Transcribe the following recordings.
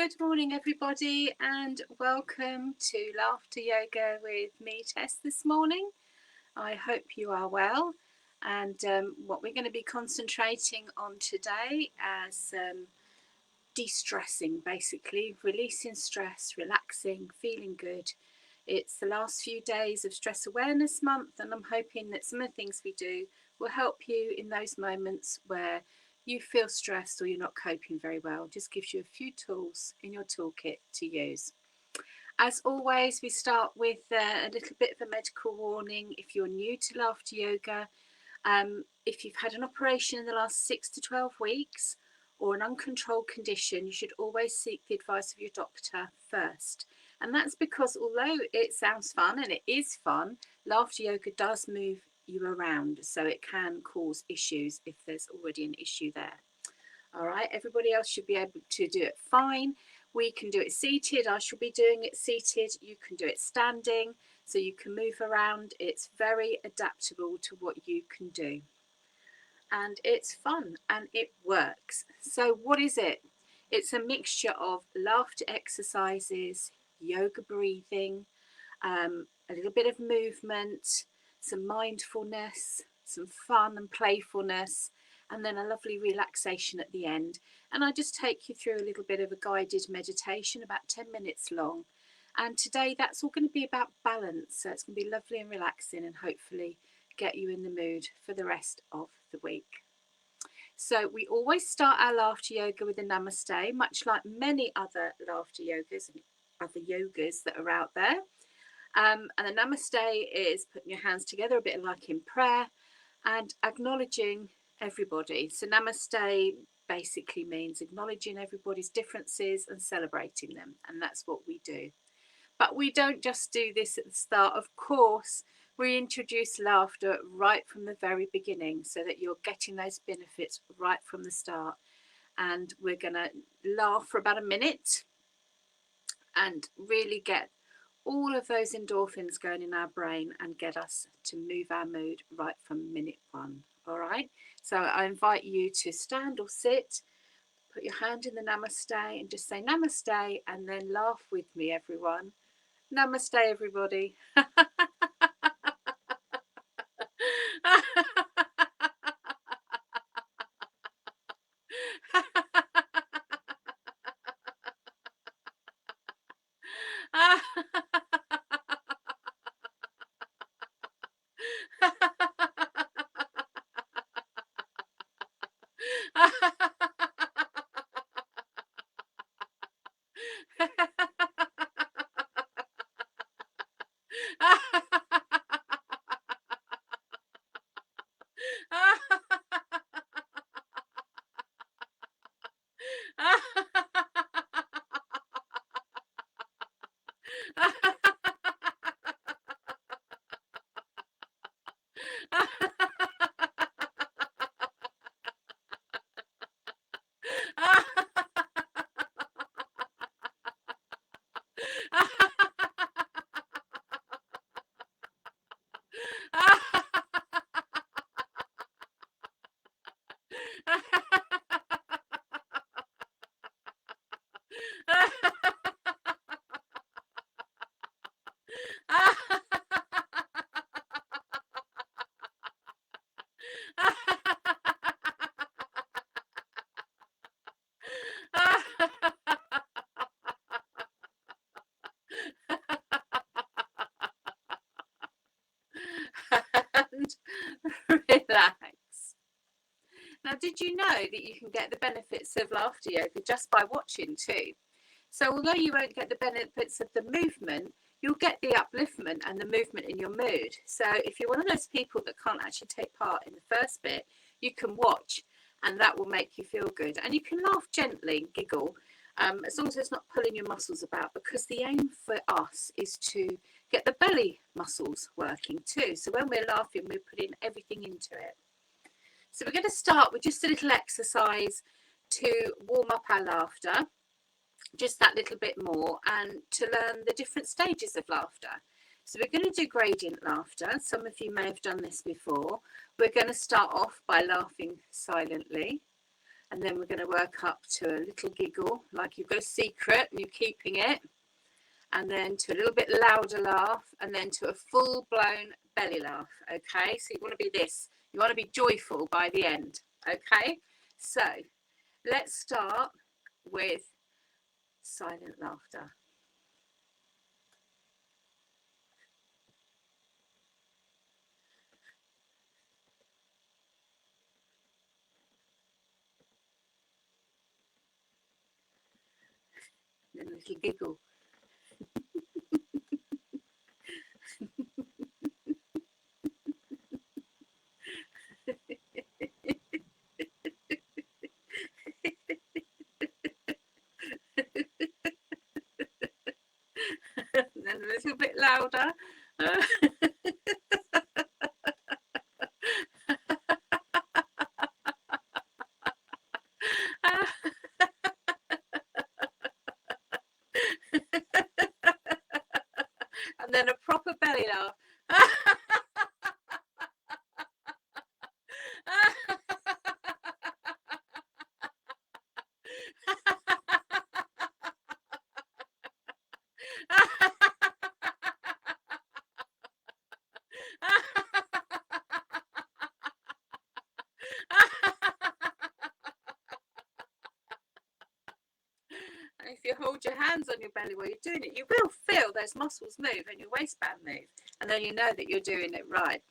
Good morning, everybody, and welcome to Laughter Yoga with me, Tess, this morning. I hope you are well. And what we're going to be concentrating on today as de-stressing, basically, releasing stress, relaxing, feeling good. It's the last few days of Stress Awareness Month, and I'm hoping that some of the things we do will help you in those moments where you feel stressed or you're not coping very well. It just gives you a few tools in your toolkit to use. As always, we start with a little bit of a medical warning. If you're new to Laughter Yoga, if you've had an operation in the last 6 to 12 weeks or an uncontrolled condition, you should always seek the advice of your doctor first. And that's because although it sounds fun, and it is fun, Laughter Yoga does move you around, so it can cause issues if there's already an issue there. All right, everybody else should be able to do it fine. We can do it seated. I shall be doing it seated. You can do it standing, so you can move around. It's very adaptable to what you can do. And it's fun and it works. So what is it? It's a mixture of laughter exercises, yoga breathing, a little bit of movement, some mindfulness, some fun and playfulness, and then a lovely relaxation at the end. And I just take you through a little bit of a guided meditation, about 10 minutes long. And today that's all going to be about balance. So it's going to be lovely and relaxing and hopefully get you in the mood for the rest of the week. So we always start our laughter yoga with a namaste, much like many other laughter yogas and other yogas that are out there. And the namaste is putting your hands together, a bit like in prayer, and acknowledging everybody. So namaste basically means acknowledging everybody's differences and celebrating them. And that's what we do. But we don't just do this at the start. Of course, we introduce laughter right from the very beginning so that you're getting those benefits right from the start. And we're going to laugh for about a minute and really get all of those endorphins going in our brain and get us to move our mood right from minute one. All right, so I invite you to stand or sit, put your hand in the namaste and just say namaste, and then laugh with me, everyone. Namaste, everybody. And relax. Now, did you know that you can get the benefits of laughter yoga just by watching too? So although you won't get the benefits of the movement, you'll get the upliftment and the movement in your mood. So if you're one of those people that can't actually take part in the first bit, you can watch and that will make you feel good. And you can laugh gently, giggle, as long as it's not pulling your muscles about, because the aim for us is to get the belly muscles working too. So when we're laughing, we're putting everything into it. So we're going to start with just a little exercise to warm up our laughter, just that little bit more, and to learn the different stages of laughter. So we're going to do gradient laughter. Some of you may have done this before. We're going to start off by laughing silently. And then we're going to work up to a little giggle, like you've got a secret and you're keeping it. And then to a little bit louder laugh, and then to a full-blown belly laugh. Okay, so you want to be this. You want to be joyful by the end. Okay, so let's start with silent laughter. And a little giggle. And then a little bit louder. And then a proper belly laugh. And if you hold your hands on your belly while you're doing it, you will feel those muscles move and your waistband move, and then you know that you're doing it right.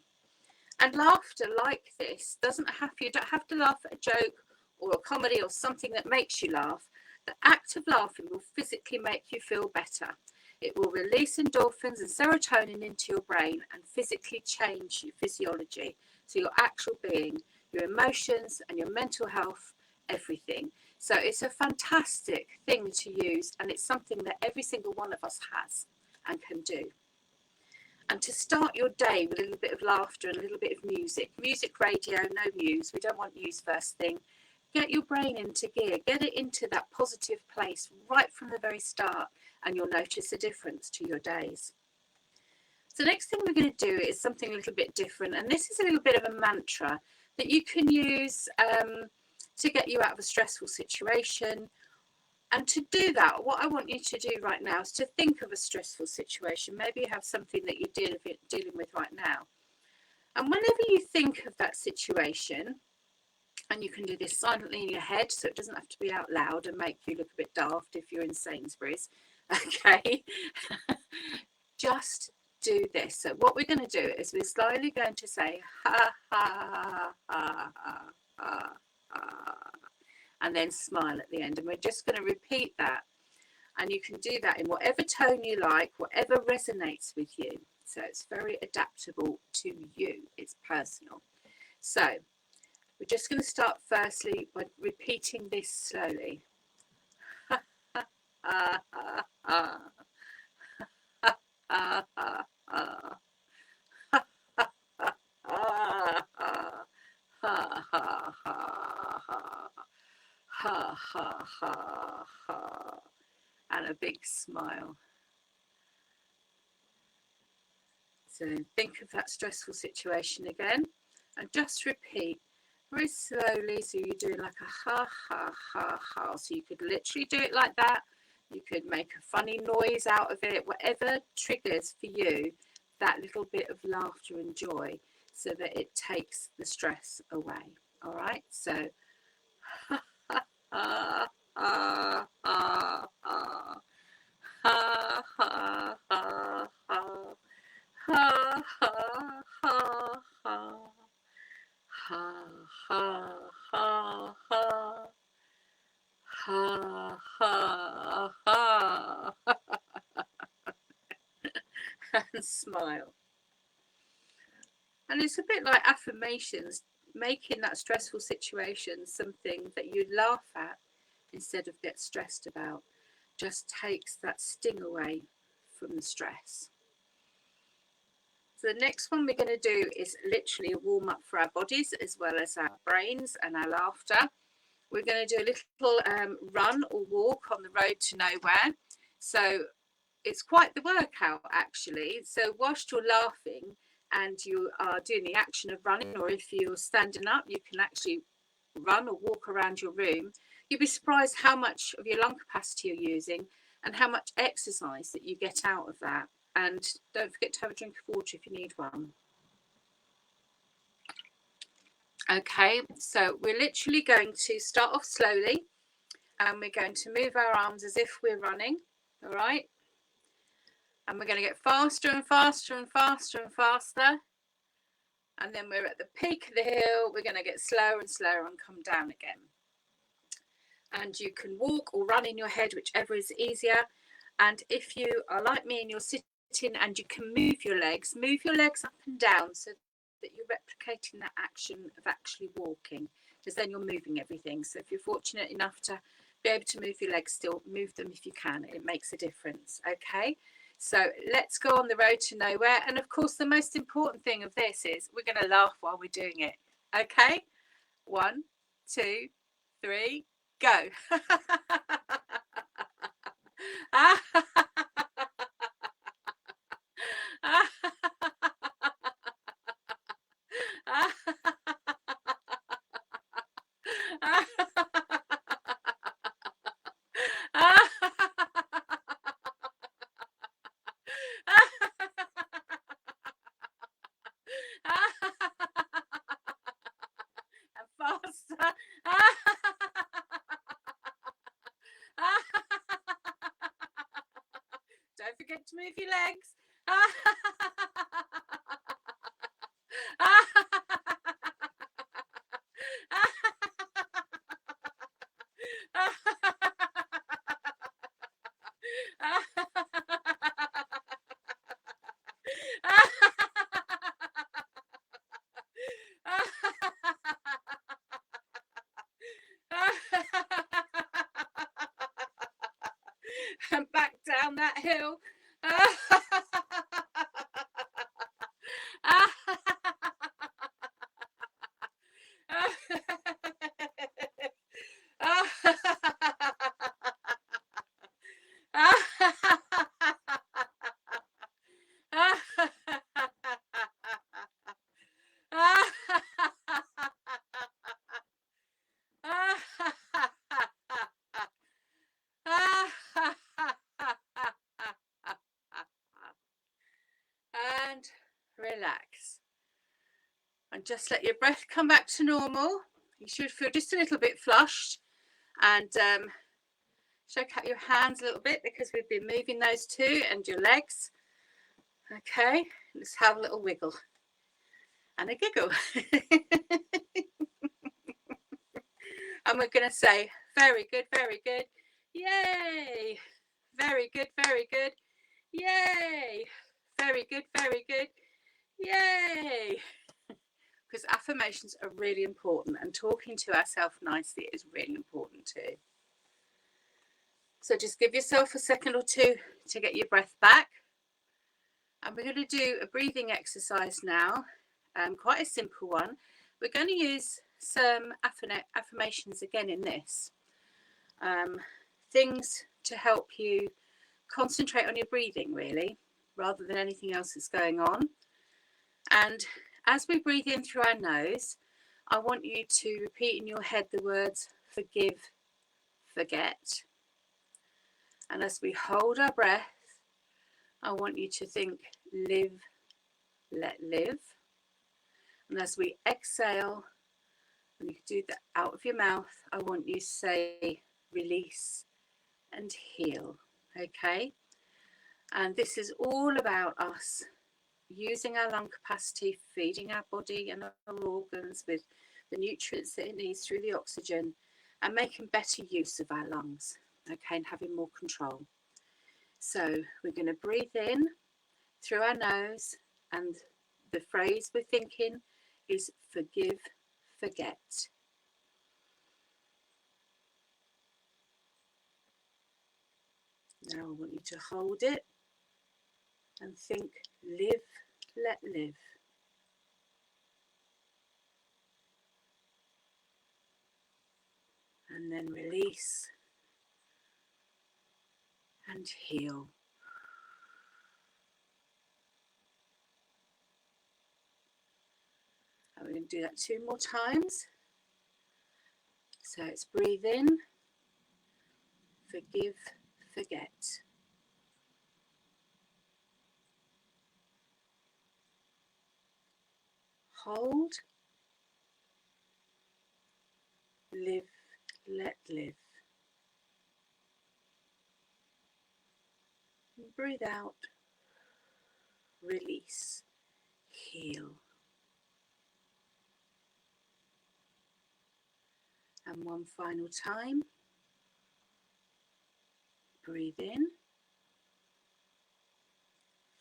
And laughter like this you don't have to laugh at a joke or a comedy or something that makes you laugh. The act of laughing will physically make you feel better. It will release endorphins and serotonin into your brain and physically change your physiology. So your actual being, your emotions and your mental health, everything. So it's a fantastic thing to use, and it's something that every single one of us has and can do. And to start your day with a little bit of laughter and a little bit of music. Music, radio, no news. We don't want news first thing. Get your brain into gear. Get it into that positive place right from the very start, and you'll notice a difference to your days. So next thing we're going to do is something a little bit different. And this is a little bit of a mantra that you can use to get you out of a stressful situation. And to do that, what I want you to do right now is to think of a stressful situation. Maybe you have something that you're dealing with right now. And whenever you think of that situation, and you can do this silently in your head, so it doesn't have to be out loud and make you look a bit daft if you're in Sainsbury's, okay? Just do this. So what we're going to do is we're slowly going to say, ha, ha, ha, ha, ha, ha, and then smile at the end. And we're just going to repeat that. And you can do that in whatever tone you like, whatever resonates with you. So it's very adaptable to you. It's personal. So we're just going to start firstly by repeating this slowly. Ha, ha, ha, ha, ha. Ha, ha, ha, ha. Ha, ha, ha, ha. Ha, ha, ha, ha. Ha, ha, ha, ha, and a big smile. So think of that stressful situation again, and just repeat very slowly. So you're doing like a ha, ha, ha, ha. So you could literally do it like that. You could make a funny noise out of it, whatever triggers for you that little bit of laughter and joy, so that it takes the stress away. All right, so ha, ha, ha, ha, ha, ha, ha, ha, ha, ha, ha, ha, ha, ha, ha, ha, ha, ha, ha, and smile. And it's a bit like affirmations, making that stressful situation something that you laugh at instead of get stressed about. Just takes that sting away from the stress. So the next one we're going to do is literally a warm up for our bodies as well as our brains and our laughter. We're going to do a little run or walk on the road to nowhere. So it's quite the workout actually. So whilst you're laughing and you are doing the action of running, or if you're standing up, you can actually run or walk around your room, you'd be surprised how much of your lung capacity you're using and how much exercise that you get out of that. And don't forget to have a drink of water if you need one. Okay, so we're literally going to start off slowly, and we're going to move our arms as if we're running, all right? And we're going to get faster and faster and faster and faster. And then we're at the peak of the hill, we're going to get slower and slower and come down again. And you can walk or run in your head, whichever is easier. And if you are like me and you're sitting and you can move your legs up and down so that you're replicating that action of actually walking, because then you're moving everything. So if you're fortunate enough to be able to move your legs still, move them if you can. It makes a difference. Okay, so let's go on the road to nowhere. And of course, the most important thing of this is we're going to laugh while we're doing it. Okay, 1, 2, 3, go. Faster. Don't forget to move your legs. And back down that hill. And relax. And just let your breath come back to normal. You should feel just a little bit flushed. And shake out your hands a little bit because we've been moving those too, and your legs. Okay, let's have a little wiggle and a giggle. And we're going to say, very good, very good. Yay! Very good, very good. Yay! Very good, very good. Yay! Because affirmations are really important, and talking to ourselves nicely is really important too. So just give yourself a second or two to get your breath back. And we're going to do a breathing exercise now, quite a simple one. We're going to use some affirmations again in this. Things to help you concentrate on your breathing, really, rather than anything else that's going on. And as we breathe in through our nose, I want you to repeat in your head the words forgive, forget. And as we hold our breath, I want you to think live, let live. And as we exhale, and you can do that out of your mouth, I want you to say release and heal. Okay? And this is all about us using our lung capacity, feeding our body and our organs with the nutrients that it needs through the oxygen, and making better use of our lungs, okay, and having more control. So we're going to breathe in through our nose, and the phrase we're thinking is forgive, forget. Now I want you to hold it and think live, let live. And then release and heal. And we're going to do that 2 more times. So it's breathe in, forgive, forget. Hold, live, let live. And breathe out, release, heal. And one final time. Breathe in,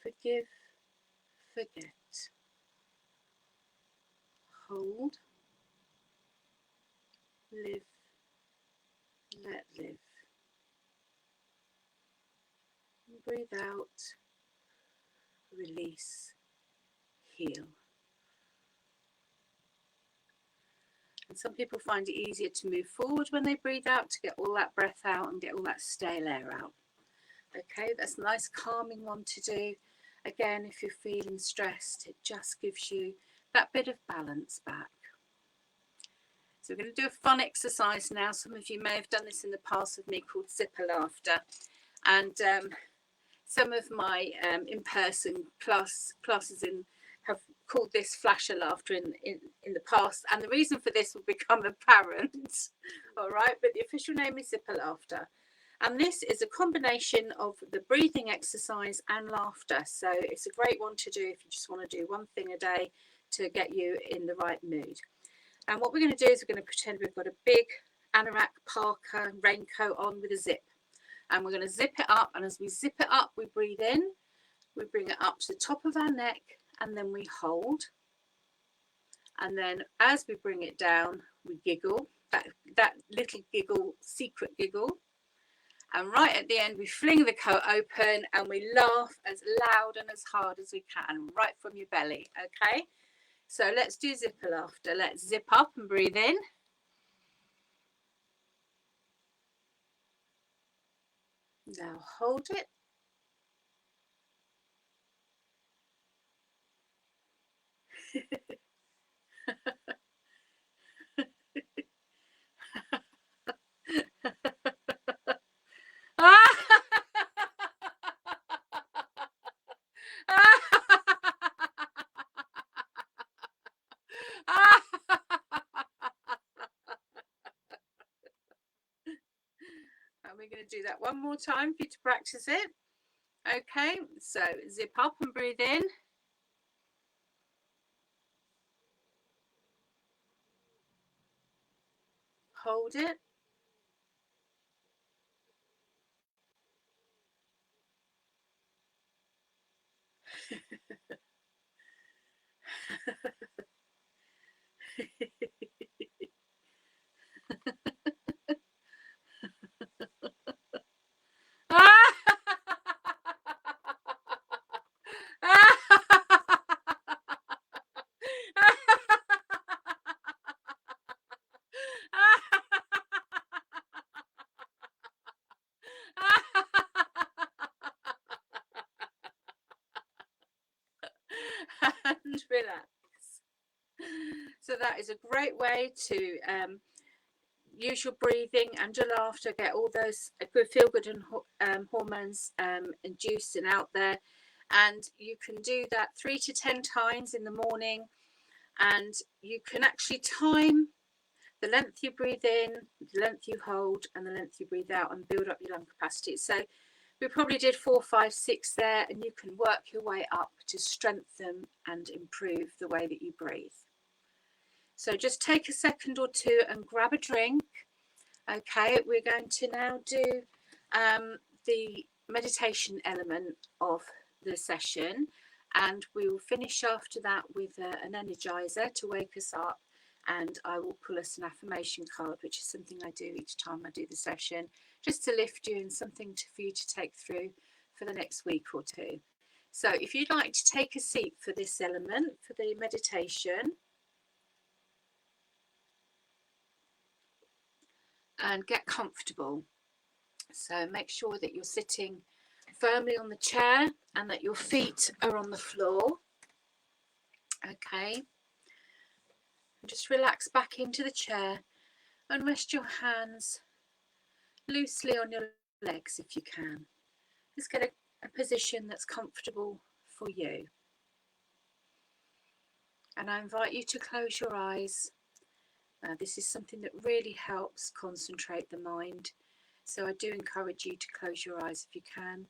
forgive, forget. Hold, live, let live. And breathe out, release, heal. And some people find it easier to move forward when they breathe out, to get all that breath out and get all that stale air out. Okay, that's a nice calming one to do. Again, if you're feeling stressed, it just gives you that bit of balance back. So we're going to do a fun exercise now. Some of you may have done this in the past with me, called zipper laughter. And some of my in-person classes have called this flasher laughter in the past. And the reason for this will become apparent. All right, but the official name is zipper laughter. And this is a combination of the breathing exercise and laughter. So it's a great one to do if you just want to do one thing a day to get you in the right mood. And what we're going to do is we're going to pretend we've got a big anorak, parka, raincoat on with a zip. And we're going to zip it up. And as we zip it up, we breathe in. We bring it up to the top of our neck. And then we hold. And then as we bring it down, we giggle. That little giggle, secret giggle. And right at the end, we fling the coat open and we laugh as loud and as hard as we can, right from your belly, okay? So let's do zipper laughter. Let's zip up and breathe in. Now hold it. And we're going to do that one more time for you to practice it. Okay, so zip up and breathe in. Hold it. And relax. So that is a great way to use your breathing and your laughter, get all those good feel good and hormones induced and out there. And you can do that 3 to 10 times in the morning, and you can actually time the length you breathe in, the length you hold, and the length you breathe out, and build up your lung capacity. So we probably did 4, 5, 6 there, and you can work your way up to strengthen and improve the way that you breathe. So just take a second or two and grab a drink. Okay, we're going to now do the meditation element of the session, and we will finish after that with an energizer to wake us up, and I will pull us an affirmation card, which is something I do each time I do the session, just to lift you and something for you to take through for the next week or two. So if you'd like to take a seat for this element, for the meditation, and get comfortable. So make sure that you're sitting firmly on the chair and that your feet are on the floor. Okay. And just relax back into the chair And rest your hands loosely on your legs if you can. Just get a position that's comfortable for you. And I invite you to close your eyes. This is something that really helps concentrate the mind. So I do encourage you to close your eyes if you can.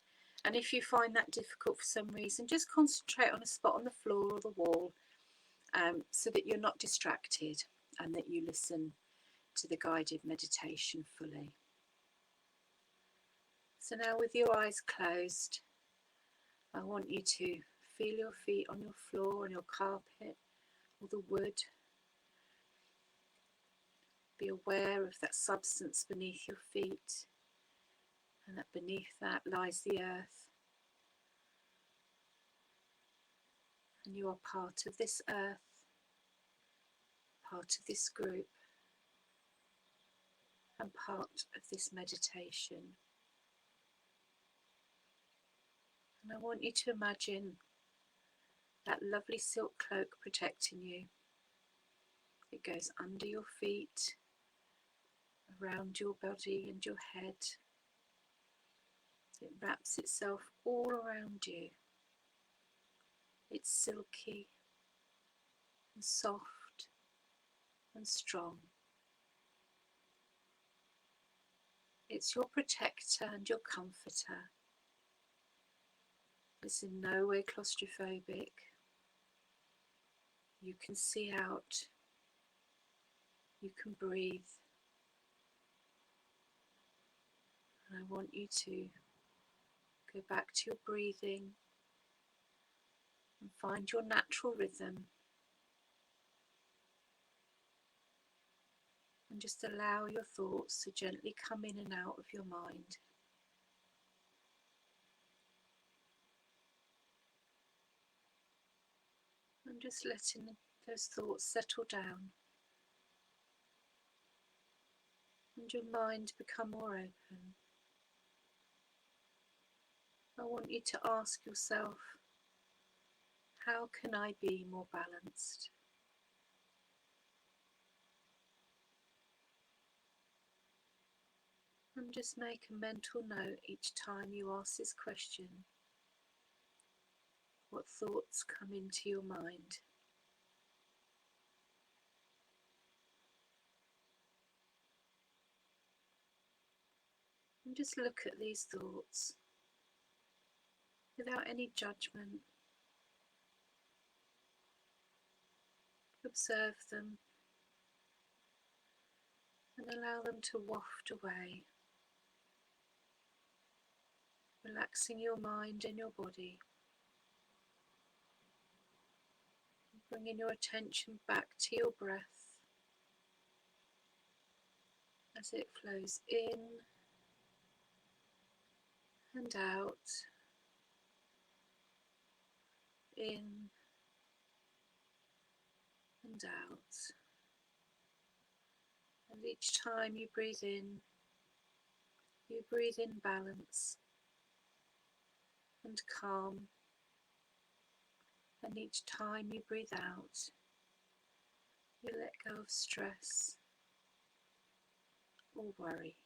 And if you find that difficult for some reason, just concentrate on a spot on the floor or the wall, so that you're not distracted and that you listen to the guided meditation fully. So now, with your eyes closed, I want you to feel your feet on your floor, on your carpet or the wood. Be aware of that substance beneath your feet, and that beneath that lies the earth. And you are part of this earth, part of this group, and part of this meditation. And I want you to imagine that lovely silk cloak protecting you. It goes under your feet, around your body and your head. It wraps itself all around you. It's silky and soft and strong. It's your protector and your comforter. It's in no way claustrophobic. You can see out. You can breathe. And I want you to go back to your breathing and find your natural rhythm. And just allow your thoughts to gently come in and out of your mind. And just letting those thoughts settle down. And your mind become more open. I want you to ask yourself, how can I be more balanced? And just make a mental note each time you ask this question. What thoughts come into your mind? And just look at these thoughts without any judgment. Observe them and allow them to waft away, relaxing your mind and your body, bringing your attention back to your breath as it flows in and out, in and out. And each time you breathe in balance and calm. And each time you breathe out, you let go of stress or worry.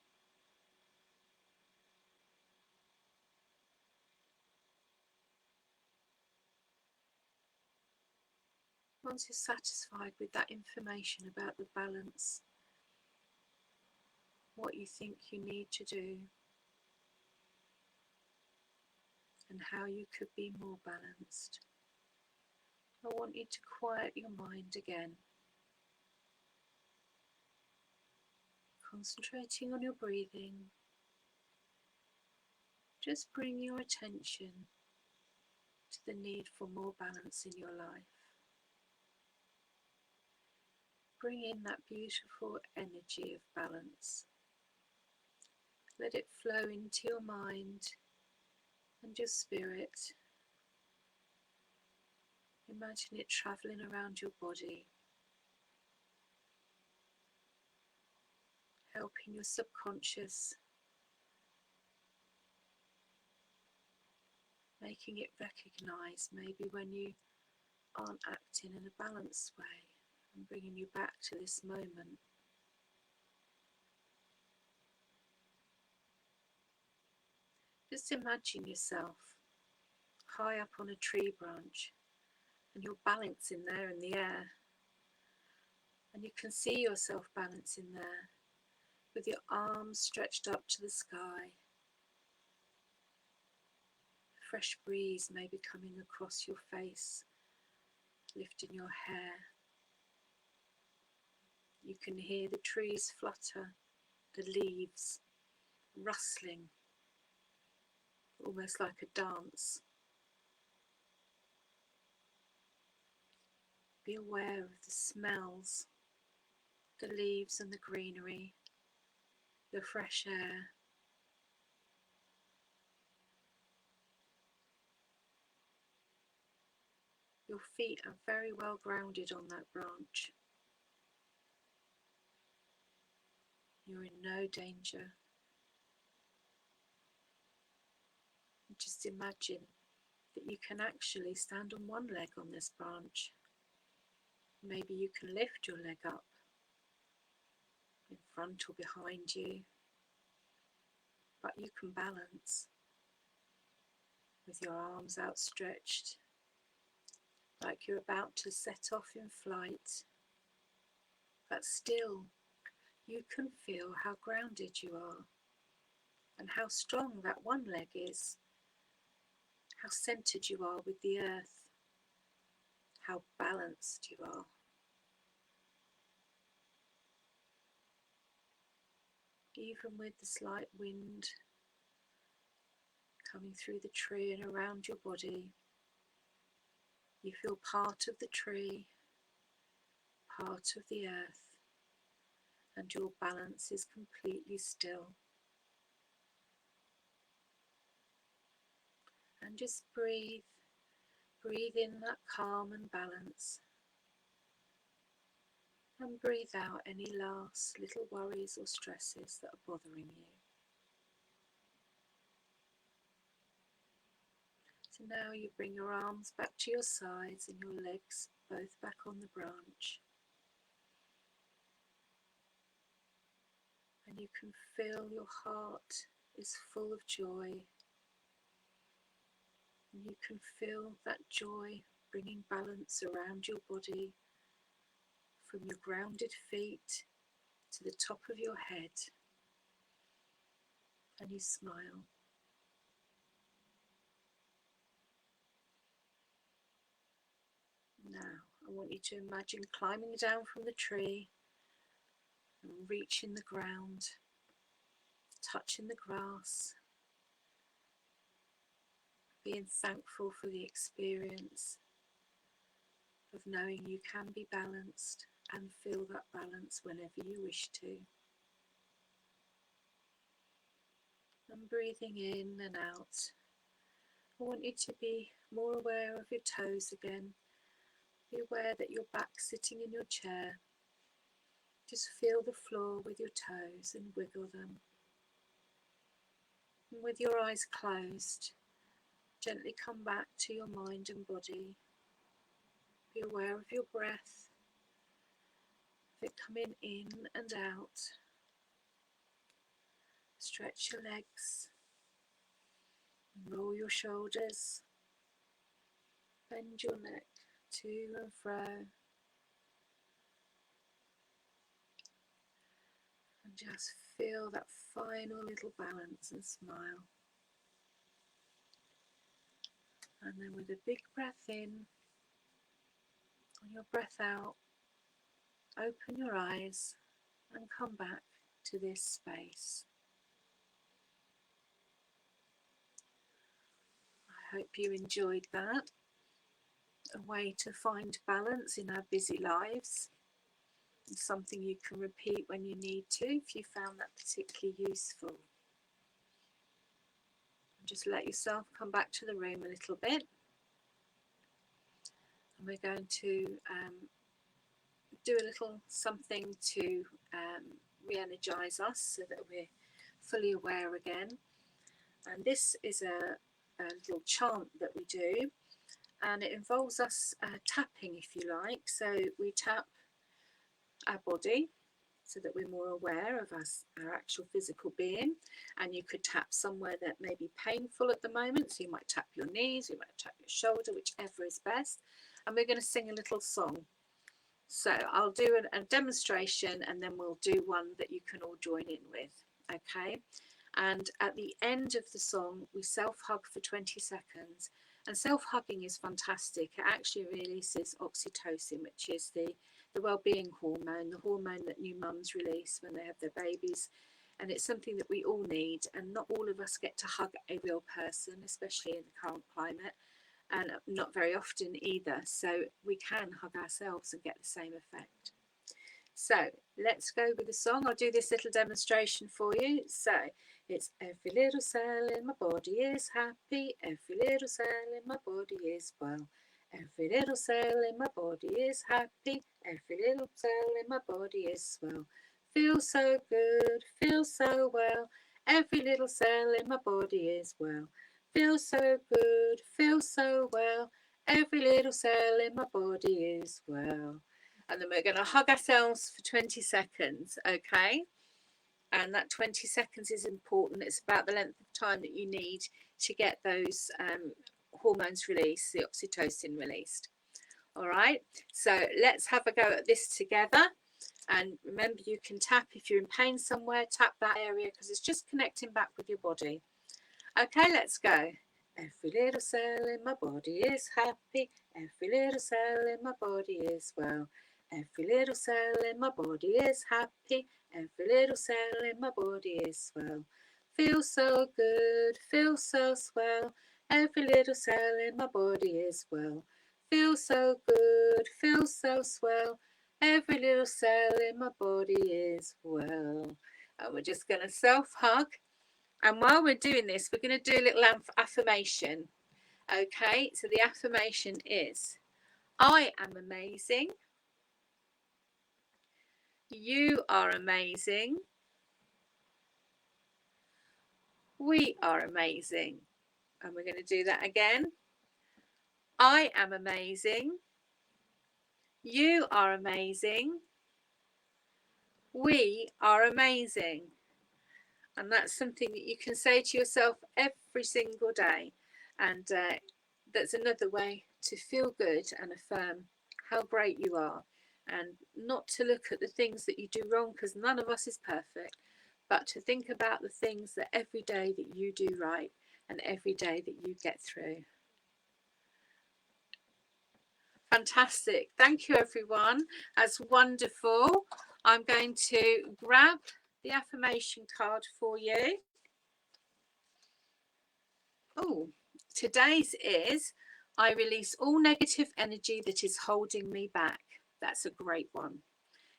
Once you're satisfied with that information about the balance, what you think you need to do, and how you could be more balanced, I want you to quiet your mind again, concentrating on your breathing. Just bring your attention to the need for more balance in your life. Bring in that beautiful energy of balance. Let it flow into your mind and your spirit. Imagine it travelling around your body, helping your subconscious, making it recognise maybe when you aren't acting in a balanced way, and bringing you back to this moment. Just imagine yourself high up on a tree branch and you're balancing there in the air. And you can see yourself balancing there with your arms stretched up to the sky. A fresh breeze may be coming across your face, lifting your hair. You can hear the trees flutter, the leaves rustling, almost like a dance. Be aware of the smells, the leaves and the greenery, the fresh air. Your feet are very well grounded on that branch. You're in no danger. Just imagine that you can actually stand on one leg on this branch. Maybe you can lift your leg up in front or behind you, but you can balance with your arms outstretched, like you're about to set off in flight. But still, you can feel how grounded you are and how strong that one leg is, how centered you are with the earth, how balanced you are. Even with the slight wind coming through the tree and around your body, you feel part of the tree, part of the earth, and your balance is completely still. And just breathe in that calm and balance, and breathe out any last little worries or stresses that are bothering you. So now you bring your arms back to your sides and your legs both back on the branch. And you can feel your heart is full of joy. And you can feel that joy bringing balance around your body from your grounded feet to the top of your head. And you smile. Now, I want you to imagine climbing down from the tree and reaching the ground, touching the grass, being thankful for the experience of knowing you can be balanced and feel that balance whenever you wish to. And breathing in and out, I want you to be more aware of your toes again. Be aware that your back's sitting in your chair. Just feel the floor with your toes and wiggle them. And with your eyes closed, gently come back to your mind and body. Be aware of your breath, of it coming in and out. Stretch your legs, roll your shoulders, bend your neck to and fro, and just feel that final little balance and smile. And then with a big breath in, on your breath out, open your eyes and come back to this space. I hope you enjoyed that. A way to find balance in our busy lives. It's something you can repeat when you need to if you found that particularly useful. Just let yourself come back to the room a little bit. And we're going to do a little something to re-energise us so that we're fully aware again. And this is a little chant that we do, and it involves us tapping, if you like. So we tap our body so that we're more aware of our actual physical being. And you could tap somewhere that may be painful at the moment. So you might tap your knees, you might tap your shoulder, whichever is best. And we're going to sing a little song. So I'll do a demonstration, and then we'll do one that you can all join in with. Okay. And at the end of the song, we self-hug for 20 seconds. And self-hugging is fantastic. It actually releases oxytocin, which is the well-being hormone, the hormone that new mums release when they have their babies. And it's something that we all need. And not all of us get to hug a real person, especially in the current climate, and not very often either. So we can hug ourselves and get the same effect. So let's go with the song. I'll do this little demonstration for you. So it's every little cell in my body is happy. Every little cell in my body is well. Every little cell in my body is happy. Every little cell in my body is well. Feel so good, feel so well. Every little cell in my body is well. Feel so good, feel so well. Every little cell in my body is well. And then we're going to hug ourselves for 20 seconds, okay? And that 20 seconds is important. It's about the length of time that you need to get those hormones released, the oxytocin released. All right, so let's have a go at this together. And remember, you can tap if you're in pain somewhere, tap that area, because it's just connecting back with your body. Okay, let's go. Every little cell in my body is happy. Every little cell in my body is well. Every little cell in my body is happy. Every little cell in my body is well. Feel so good, feel so swell. Every little cell in my body is well. Feel so good, feel so swell. Every little cell in my body is well. And we're just going to self-hug. And while we're doing this, we're going to do a little affirmation. Okay, so the affirmation is, I am amazing. You are amazing. We are amazing. And we're going to do that again. I am amazing. You are amazing. We are amazing. And that's something that you can say to yourself every single day. And that's another way to feel good and affirm how great you are. And not to look at the things that you do wrong, because none of us is perfect, but to think about the things that every day that you do right and every day that you get through. Fantastic. Thank you, everyone. That's wonderful. I'm going to grab the affirmation card for you. Oh, today's is, I release all negative energy that is holding me back. That's a great one.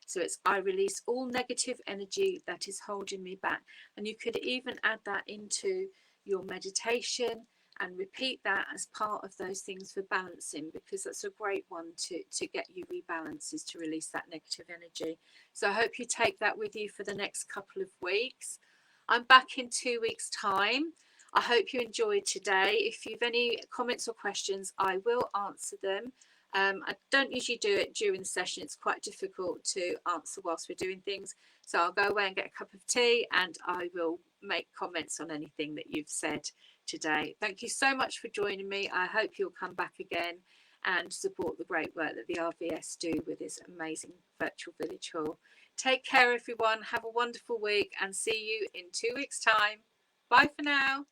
So it's, I release all negative energy that is holding me back. And you could even add that into your meditation and repeat that as part of those things for balancing, because that's a great one to get you rebalanced, is to release that negative energy. So I hope you take that with you for the next couple of weeks. I'm back in 2 weeks' time. I hope you enjoyed today. If you've any comments or questions, I will answer them. I don't usually do it during the session. It's quite difficult to answer whilst we're doing things. So I'll go away and get a cup of tea, and I will make comments on anything that you've said today. Thank you so much for joining me. I hope you'll come back again and support the great work that the RVS do with this amazing virtual village hall. Take care, everyone. Have a wonderful week, and see you in 2 weeks' time. Bye for now.